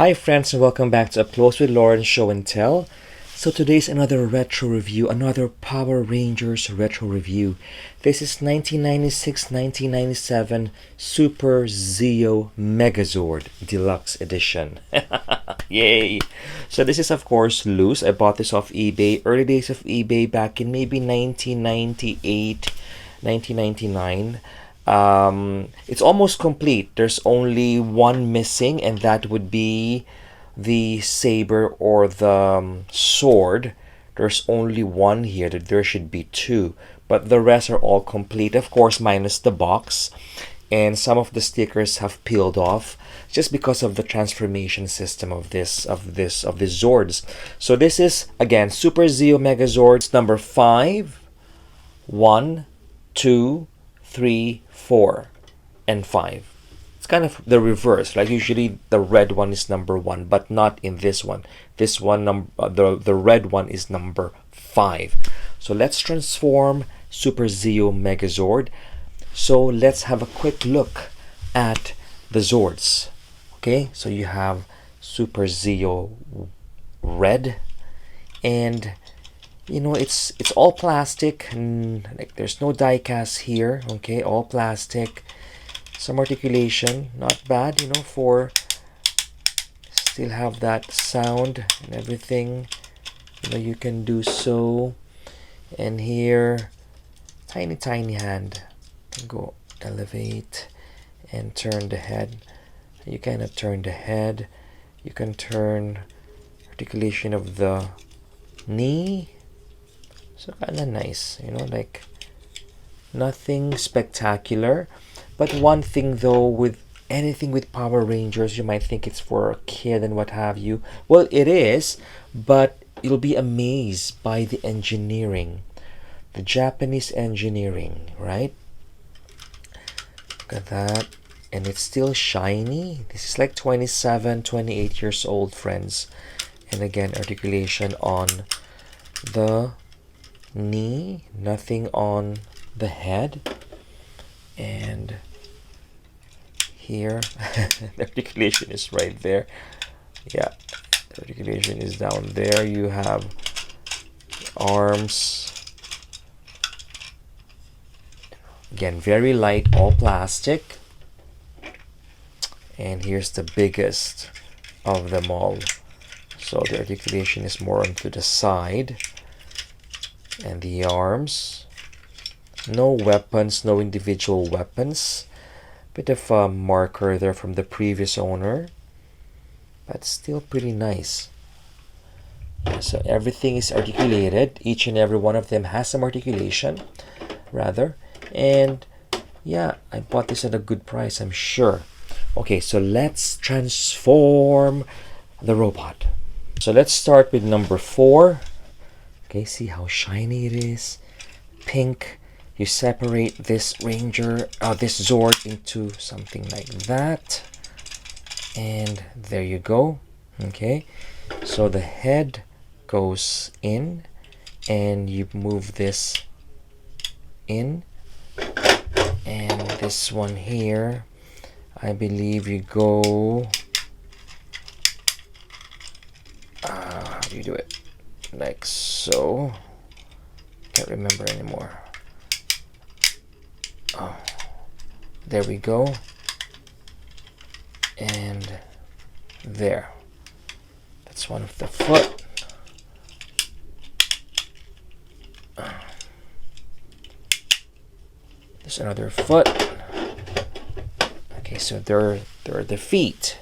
Hi friends and welcome back to Up Close with Lauren Show and Tell. So today's another retro review, another Power Rangers retro review. This is 1996-1997 Super ZEO Megazord Deluxe Edition. Yay! So this is of course loose. I bought this off eBay, early days of eBay back in maybe 1998, 1999. It's almost complete. There's only one missing, and that would be the saber or the sword. There's only one here. There should be two, but the rest are all complete, of course, minus the box, and some of the stickers have peeled off just because of the transformation system of these Zords. So this is again Super ZEO Megazords number 5, 1, 2, 3, 4, and 5. It's kind of the reverse. Like usually the red one is number 1, but not in this one. This one, the red one is number 5. So let's transform Super ZEO Megazord. So let's have a quick look at the Zords. Okay, so you have Super ZEO Red, and you know it's all plastic, and like there's no die cast here. Okay, all plastic. Some articulation, not bad, you know, for still have that sound and everything. You know, you can do so. And here, tiny hand. Go elevate and turn the head. You cannot turn the head. You can turn articulation of the knee. So kind of nice, you know, like nothing spectacular. But one thing though, with anything with Power Rangers, you might think it's for a kid and what have you. Well, it is, but you'll be amazed by the engineering, the Japanese engineering, right? Look at that. And it's still shiny. This is like 27, 28 years old, friends. And again, articulation on the knee, nothing on the head. And here, the articulation is right there. Yeah, the articulation is down there. You have arms. Again, very light, all plastic. And here's the biggest of them all. So the articulation is more onto the side. And the arms. No weapons, no individual weapons. Bit of a marker there from the previous owner. But still pretty nice. So everything is articulated. Each and every one of them has some articulation, rather. And yeah, I bought this at a good price, I'm sure. Okay, so let's transform the robot. So let's start with number 4. Okay, see how shiny it is. Pink. You separate this this Zord into something like that. And there you go. Okay, so the head goes in, and you move this in. And this one here, I believe you go, how do you do it? Like so. Can't remember anymore. Oh, there we go. And there. That's one of the foot. There's another foot. Okay, so there are the feet.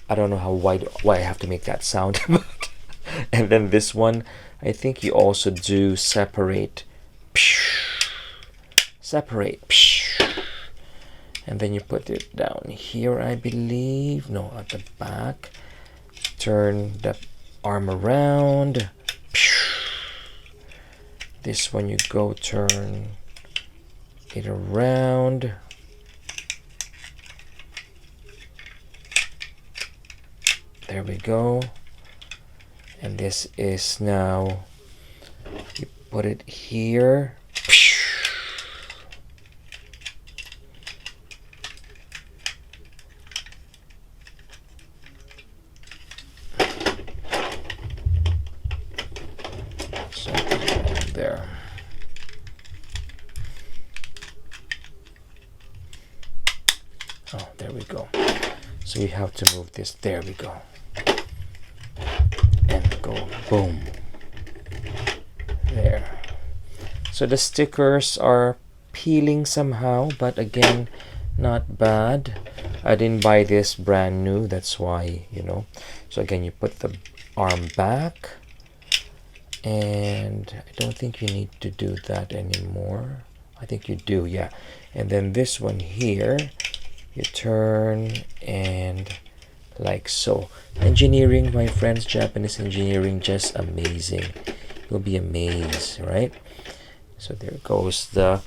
I don't know why I have to make that sound. And then this one, I think you also do separate. And then you put it down here, I believe. No, at the back. Turn the arm around. This one you go turn it around. There we go. And this is now, you put it here. there. Oh, there we go. So we have to move this. There we go. And go boom. There. So the stickers are peeling somehow, but again, not bad. I didn't buy this brand new, that's why, you know. So again, you put the arm back, and I don't think you need to do that anymore. I think you do, yeah. And then this one here, you turn and like so. Engineering, my friends, Japanese engineering, just amazing. You'll be amazed, right? So there goes the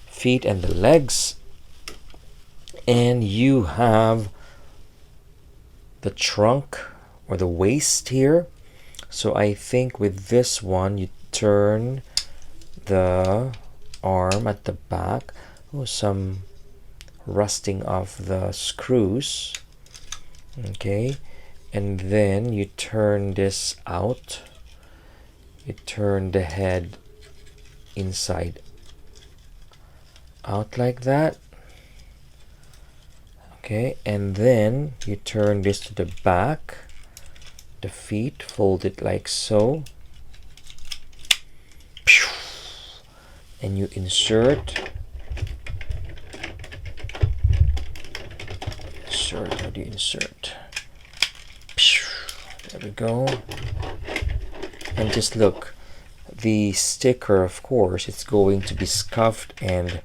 feet and the legs, and you have the trunk or the waist here. So I think with this one, you turn the arm at the back. Oh, some rusting of the screws. Okay, and then you turn this out. You turn the head inside out like that. Okay, and then you turn this to the back, the feet, fold it like so, and you insert. How do you insert? There we go. And just look, the sticker, of course, it's going to be scuffed and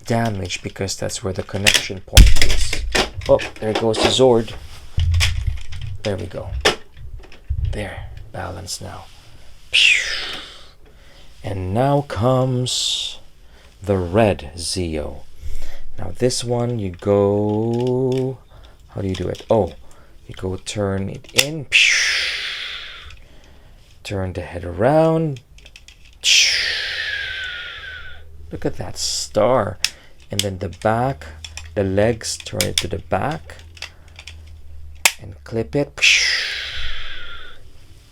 damaged because that's where the connection point is. Oh, there goes the Zord. There we go. There, balance now. And now comes the red ZEO. Now this one, you go, how do you do it? Oh, you go turn it in, turn the head around. Look at that star. And then the back, the legs, turn it to the back and clip it.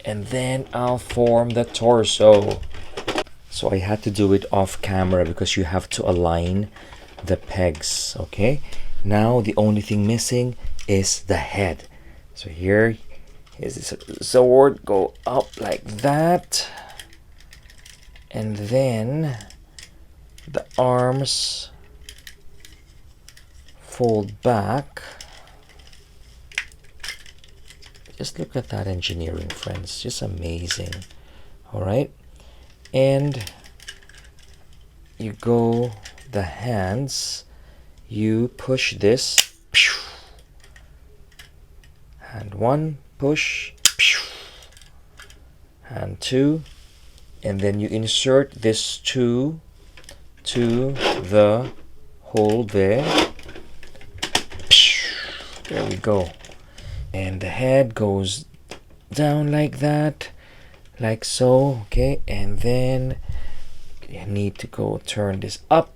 And then I'll form the torso. So I had to do it off camera because you have to align the pegs. Okay, now the only thing missing is the head. So here is this Zord, go up like that, and then the arms fold back. Just look at that engineering, friends, just amazing. All right, and you go the hands, you push this, hand one, push, hand two, and then you insert this two to the hole there. There we go. And the head goes down like that, like so. Okay, and then you need to go turn this up.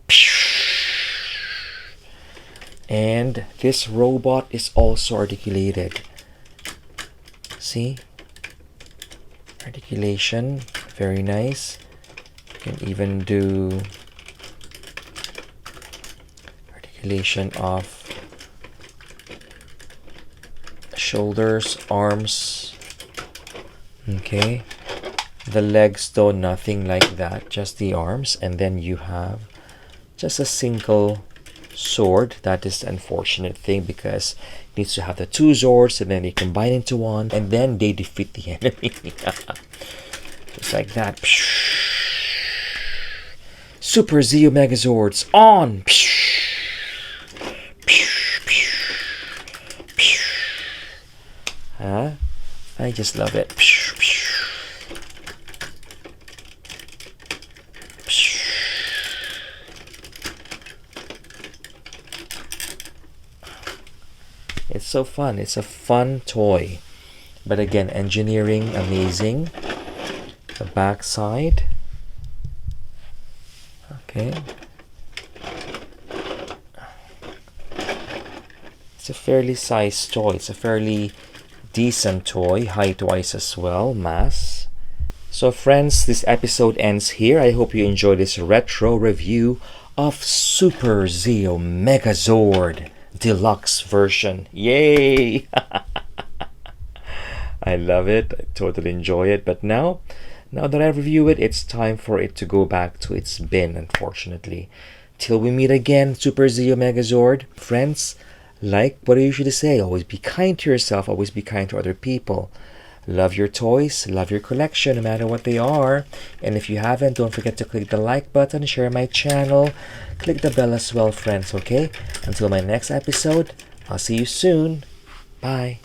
And this robot is also articulated. See? Articulation, very nice. You can even do articulation of shoulders, arms. Okay. The legs though, nothing like that, just the arms. And then you have just a single sword. That is the unfortunate thing because it needs to have the two Zords and then they combine into one and then they defeat the enemy. Just like that. Super ZEO Megazords on! Huh? I just love it. It's so fun. It's a fun toy. But again, engineering amazing. The back side. Okay. It's a fairly sized toy. It's a fairly decent toy, height-wise as well, mass. So friends, this episode ends here. I hope you enjoyed this retro review of Super ZEO Megazord Deluxe version. Yay! I love it. I totally enjoy it. But now that I review it, it's time for it to go back to its bin, unfortunately. Till we meet again, Super ZEO Megazord. Friends, like what I usually say, always be kind to yourself, always be kind to other people. Love your toys, love your collection, no matter what they are. And if you haven't, don't forget to click the like button, share my channel, click the bell as well, friends, okay? Until my next episode, I'll see you soon. Bye.